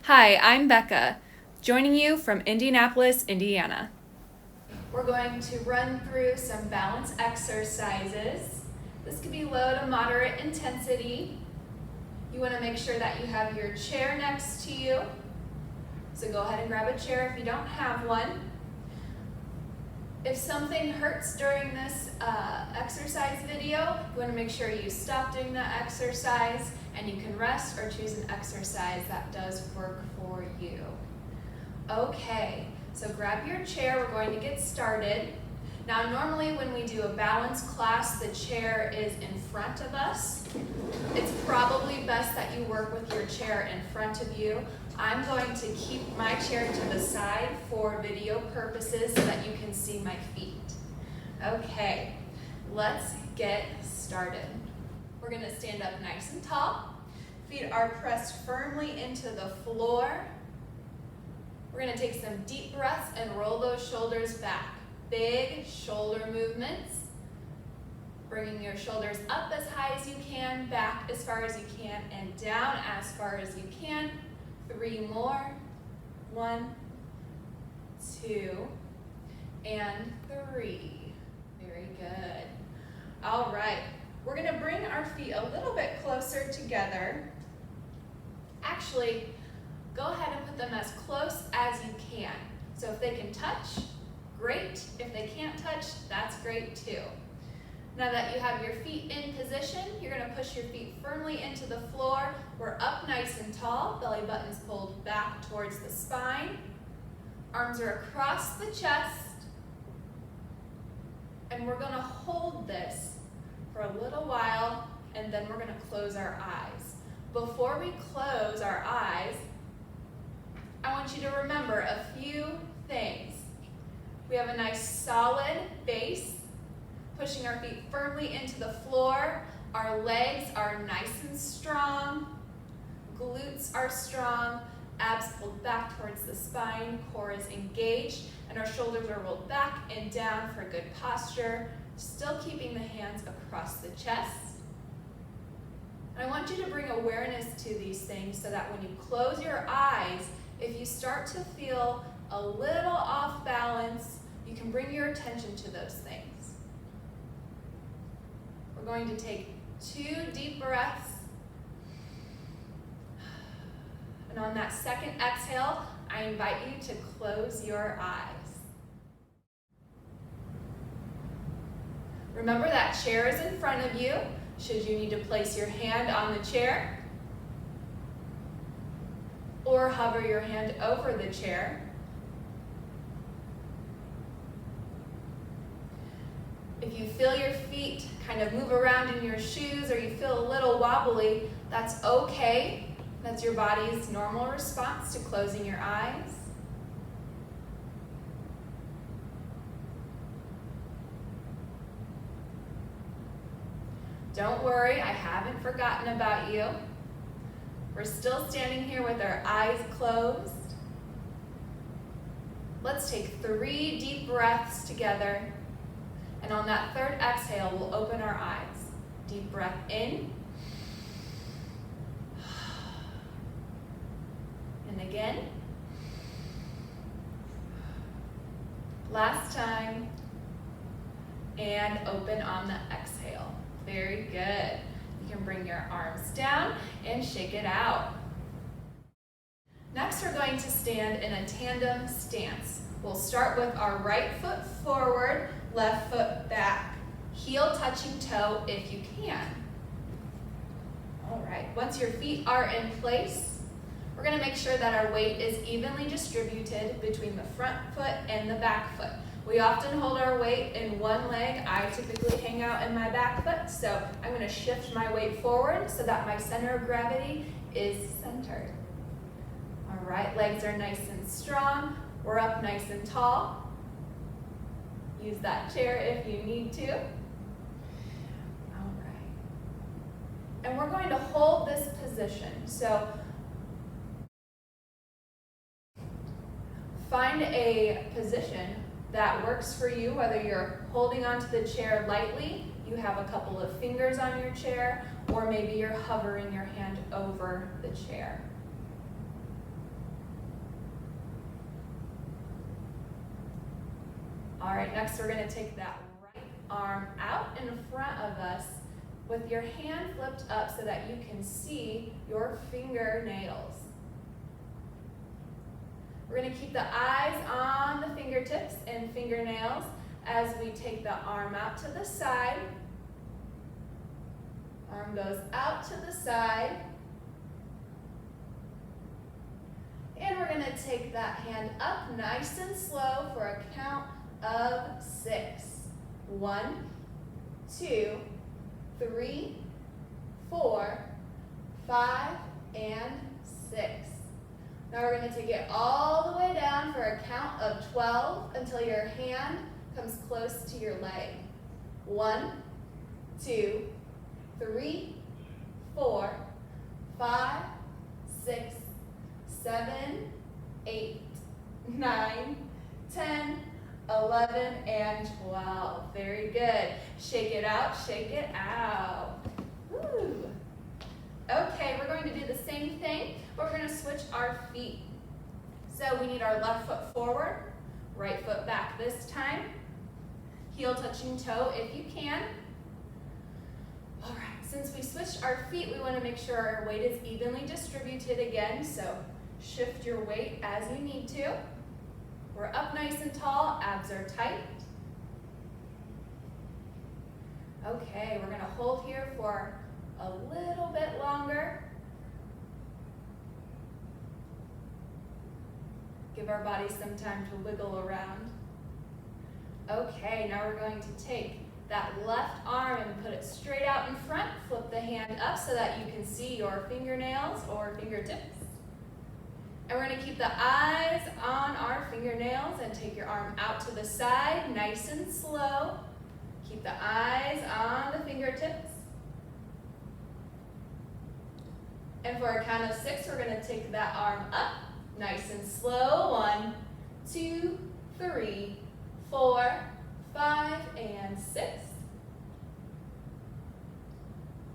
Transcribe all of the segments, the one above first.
Hi, I'm Becca, joining you from Indianapolis, Indiana. We're going to run through some balance exercises. This could be low to moderate intensity. You want to make sure that you have your chair next to you. So go ahead and grab a chair if you don't have one. If something hurts during this exercise video, you want to make sure you stop doing that exercise and you can rest or choose an exercise that does work for you. Okay, so grab your chair, we're going to get started. Now normally when we do a balance class, the chair is in front of us. It's probably best that you work with your chair in front of you. I'm going to keep my chair to the side for video purposes so that you can see my feet. Okay, let's get started. We're gonna stand up nice and tall. Feet are pressed firmly into the floor. We're gonna take some deep breaths and roll those shoulders back. Big shoulder movements. Bringing your shoulders up as high as you can, back as far as you can, and down as far as you can. 3 more. 1, 2, and 3. Very good. All right, we're gonna bring our feet a little bit closer together. Actually, go ahead and put them as close as you can. So if they can touch, great. If they can't touch, that's great too. Now that you have your feet in position, you're gonna push your feet firmly into the floor. We're up nice and tall, belly button's pulled back towards the spine. Arms are across the chest. And we're gonna hold this for a little while, and then we're gonna close our eyes. Before we close our eyes, I want you to remember a few things. We have a nice solid base, pushing our feet firmly into the floor. Our legs are nice and strong. Glutes are strong. Abs pulled back towards the spine. Core is engaged. And our shoulders are rolled back and down for good posture. Still keeping the hands across the chest. And I want you to bring awareness to these things so that when you close your eyes, if you start to feel a little off balance, you can bring your attention to those things. We're going to take 2 deep breaths. And on that second exhale, I invite you to close your eyes. Remember that chair is in front of you. Should you need to place your hand on the chair or hover your hand over the chair. If you feel your feet kind of move around in your shoes or you feel a little wobbly, that's okay. That's your body's normal response to closing your eyes. Don't worry, I haven't forgotten about you. We're still standing here with our eyes closed. Let's take 3 deep breaths together. And on that third exhale, we'll open our eyes. Deep breath in. And again. Last time. And open on the exhale. Very good. You can bring your arms down and shake it out. Next, we're going to stand in a tandem stance. We'll start with our right foot forward, left foot back. Heel touching toe if you can. All right, once your feet are in place, we're gonna make sure that our weight is evenly distributed between the front foot and the back foot. We often hold our weight in one leg. I typically hang out in my back foot, so I'm gonna shift my weight forward so that my center of gravity is centered. All right, legs are nice and strong. We're up nice and tall. Use that chair if you need to. All right. And we're going to hold this position. So find a position that works for you, whether you're holding onto the chair lightly, you have a couple of fingers on your chair, or maybe you're hovering your hand over the chair. All right, next we're gonna take that right arm out in front of us with your hand flipped up so that you can see your fingernails. We're gonna keep the eyes on the fingertips and fingernails as we take the arm out to the side. Arm goes out to the side. And we're gonna take that hand up nice and slow for a count of 6. 1, 2, 3, 4, 5, and 6. Now we're going to take it all the way down for a count of 12 until your hand comes close to your leg. 1, 2, 3, 4, 5, 6, 7, 8, 9, 10, 11, and 12. Very good. Shake it out, shake it out. Woo. Okay, we're going to do the same thing, but we're going to switch our feet. So we need our left foot forward, right foot back this time. Heel touching toe if you can. All right, since we switched our feet, we want to make sure our weight is evenly distributed again, so shift your weight as you need to. We're up nice and tall, abs are tight. Okay, we're gonna hold here for a little bit longer. Give our body some time to wiggle around. Okay, now we're going to take that left arm and put it straight out in front. Flip the hand up so that you can see your fingernails or fingertips. And we're going to keep the eyes on our fingernails and take your arm out to the side, nice and slow. Keep the eyes on the fingertips. And for a count of 6, we're going to take that arm up, nice and slow. 1, 2, 3, 4, 5, and 6.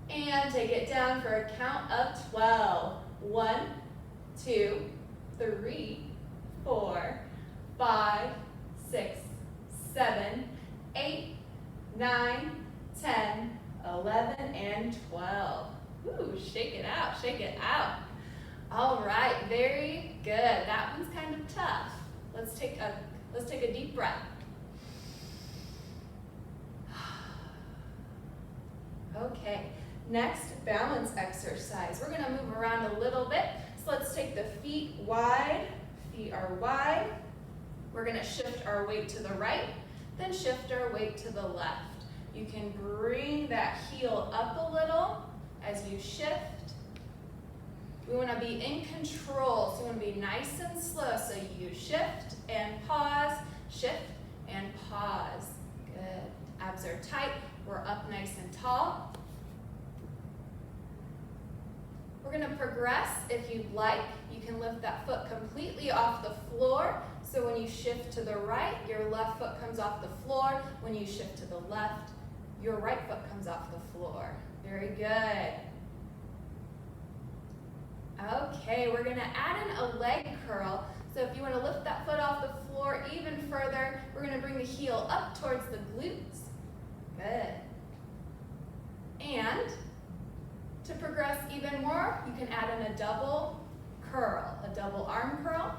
And take it down for a count of 12. 1, 2, 3, 4, 5, 6, 7, 8, 9, 10, 11, and 12. Ooh, shake it out, shake it out. All right, very good. That one's kind of tough. Let's take a deep breath. Okay, next balance exercise. We're gonna move around a little bit. So let's take the feet wide. Feet are wide. We're gonna shift our weight to the right, then shift our weight to the left. You can bring that heel up a little as you shift. We wanna be in control, so we wanna be nice and slow. So you shift and pause, shift and pause. Good. Abs are tight. We're up nice and tall. We're going to progress. If you'd like, you can lift that foot completely off the floor. So when you shift to the right, your left foot comes off the floor. When you shift to the left, your right foot comes off the floor. Very good. Okay, we're going to add in a leg curl. So if you want to lift that foot off the floor even further, we're going to bring the heel up towards the glutes. Good. And to progress even more, you can add in a double curl, a double arm curl.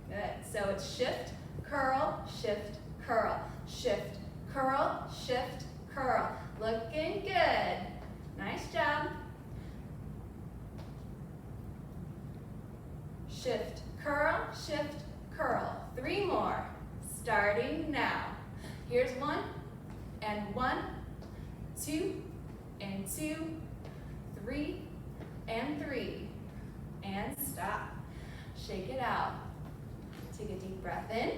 Good. So it's shift, curl, shift, curl, shift, curl, shift, curl. Looking good. Nice job. Shift, curl, shift, curl. 3 more. Starting now. Here's 1, and 1, 2, and 2, 3, and 3, and stop. Shake it out. Take a deep breath in.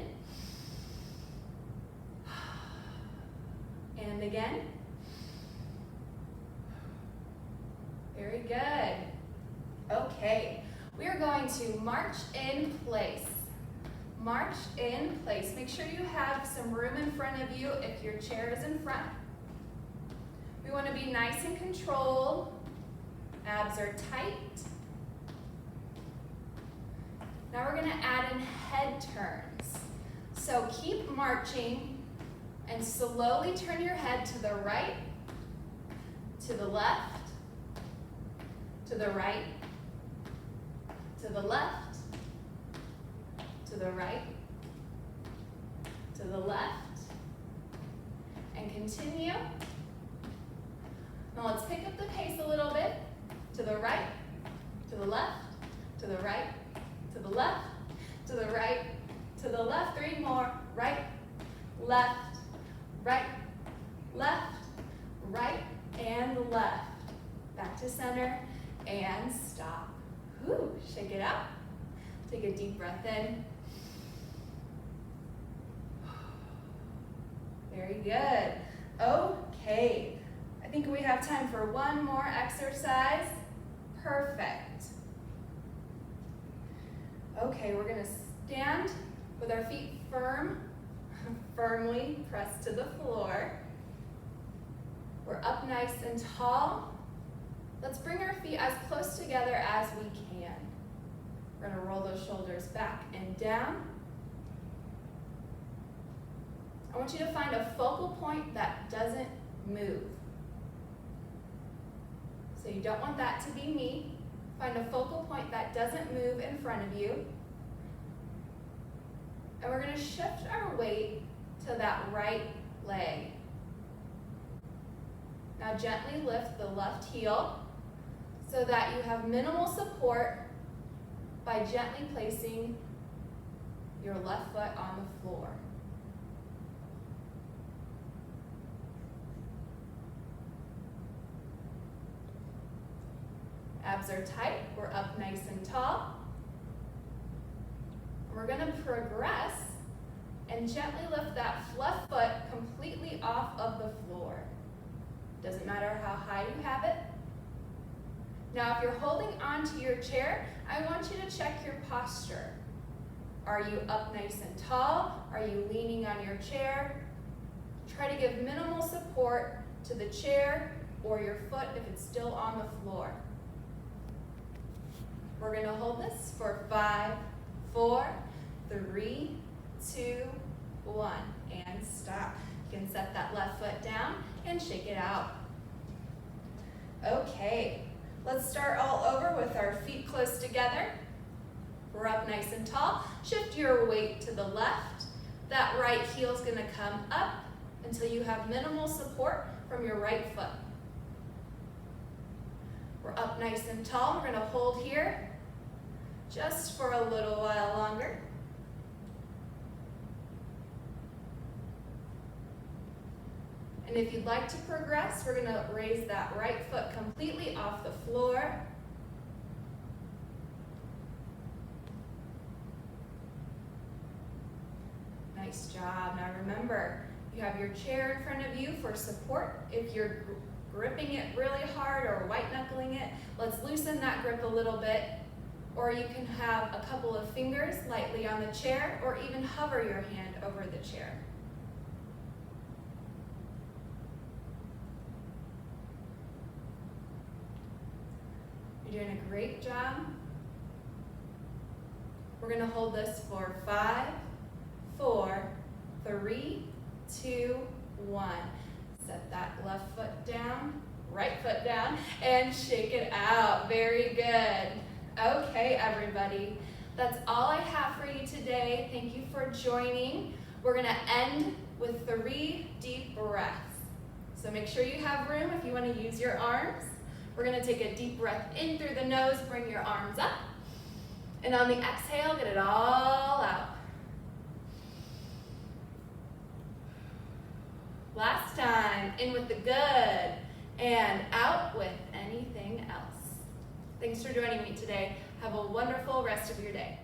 And again. Very good. Okay, we are going to march in place. March in place. Make sure you have some room in front of you if your chair is in front. We want to be nice and controlled. Abs are tight. Now we're going to add in head turns. So keep marching And slowly turn your head to the right, to the left, to the right, to the left, to the right, to the left, and continue. Now let's pick up the pace a little bit. To the right, to the left, to the right, to the left, to the right, to the left. 3 more. Right, left, right, left, right, and left. Back to center and stop. Whew, shake it out. Take a deep breath in. Very good. Okay, I think we have time for one more exercise. Perfect. Okay, we're gonna stand with our feet firmly pressed to the floor. We're up nice and tall. Let's bring our feet as close together as we can. We're gonna roll those shoulders back and down. I want you to find a focal point that doesn't move. So you don't want that to be me. Find a focal point that doesn't move in front of you. And we're going to shift our weight to that right leg. Now gently lift the left heel so that you have minimal support by gently placing your left foot on the floor. Abs are tight, we're up nice and tall. We're gonna progress and gently lift that left foot completely off of the floor. Doesn't matter how high you have it. Now if you're holding onto your chair, I want you to check your posture. Are you up nice and tall? Are you leaning on your chair? Try to give minimal support to the chair or your foot if it's still on the floor. We're gonna hold this for 5, 4, 3, 2, 1, and stop. You can set that left foot down and shake it out. Okay, let's start all over with our feet close together. We're up nice and tall. Shift your weight to the left. That right heel is gonna come up until you have minimal support from your right foot. We're up nice and tall. We're gonna hold here just for a little while longer. And if you'd like to progress, we're gonna raise that right foot completely off the floor. Nice job. Now remember, you have your chair in front of you for support. If you're gripping it really hard or white knuckling it, let's loosen that grip a little bit. Or you can have a couple of fingers lightly on the chair or even hover your hand over the chair. You're doing a great job. We're going to hold this for 5, 4, 3, 2, 1. Set that left foot down, right foot down, and shake it out. Very good. Okay, everybody. That's all I have for you today. Thank you for joining. We're going to end with 3 deep breaths. So make sure you have room if you want to use your arms. We're going to take a deep breath in through the nose, bring your arms up. And on the exhale, get it all out. Last time, in with the good, and out with anything else. Thanks for joining me today. Have a wonderful rest of your day.